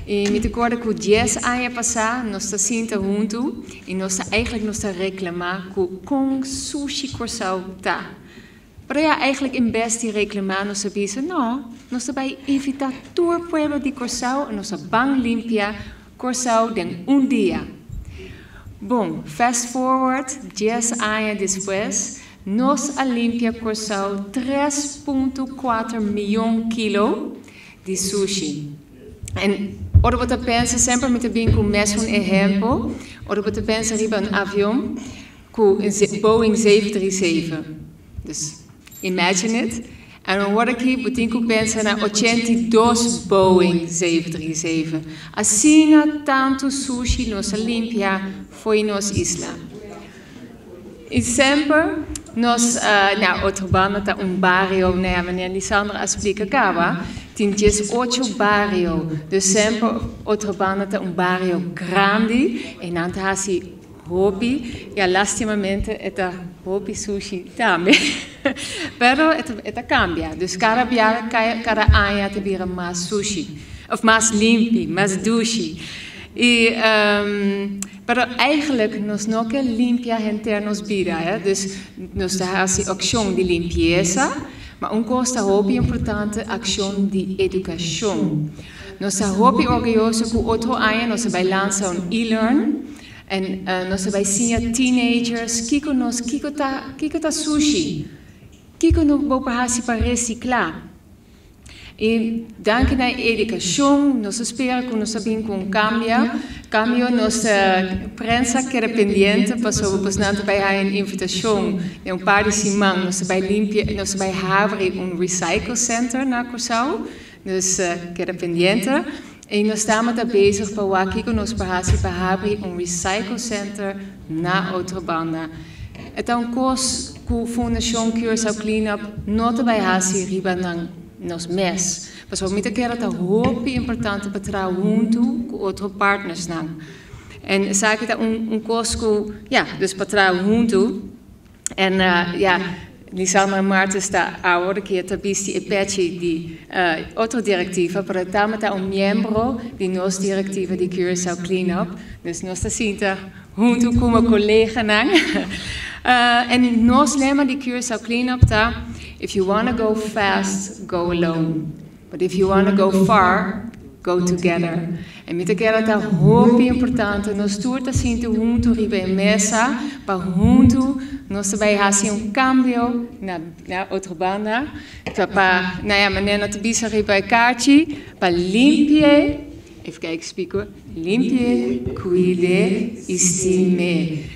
E me recordo que 10 anos passados, nós estamos juntos e nós eigenlijk reclamar com sushi corsal tá. Para eigenlijk in best die reclamar, nós sabemos, não, nós vai evitar todo o pueblo de corsal, nós vamos limpar corsal em dia. Bom, fast forward, 10 anos depois, nós limpia corsal 3,4 milhões quilos de sushi. E ora você pensa sempre met bem com o mesmo exemplo, ora você pensa riba um avião com Boeing 737. Dus imagine it. En agora aqui você pensa na 82 Boeing 737. Assim tanto sushi nós limpia foi nos isla. E sempre nós na outra banda tá barrio, né, maneira Lisandra explica cá, tem 18 barrio, dus sempre outra banda tá barrio grande e não tá assim hobby, e lastimamente é hobby sushi também, pero é cambia, dus cada ano te vira mais sushi, of mais limpi, mais dushi. E, pero eigenlijk nós não quer limpar internos vida, dus nós temos ação de limpeza, mas coisa hobby importante ação de educação. Nós estamos hobby orgulhoso que outro ano nós vai lançar e-learn e nós vai ensinar teenagers kiko tá sushi, kiko no vou para reciclar. E danke na educação, nós esperamos que nós sabemos com cambio nossa prensa que era pendente, passou bastante vai a invitação de par de semana, nós vai limpar, nós vai abrir recycle center na Corsal, dus que era pendente, e nós estamos bezig para o aqui que nós para abrir recycle center na outra banda. Então, com a Fundação Curaçao Cleanup, nós vai fazer riba nos mes. Mas we moeten keren dat hoop importante para junto com outros partners não. En zaken dat kosko, ja, dus para junto. En ja, Lisandra Marta está agora que tabiste e petje de outra diretiva para também tá membro de nossa diretiva de Curaçao Cleanup. Dus nós está junto com uma colega não. En nós lema de Curaçao Cleanup tá. If you want to go fast, go alone. But if you want to go far, go together. E met elkaar dat hoop importante. Nós todos assim junto riba em mesa, para junto nós vai fazer cambio na outra banda, para na maneira de bisa riba carte, para limpar. Even kijken, speaker. Limpie, cuide, estime.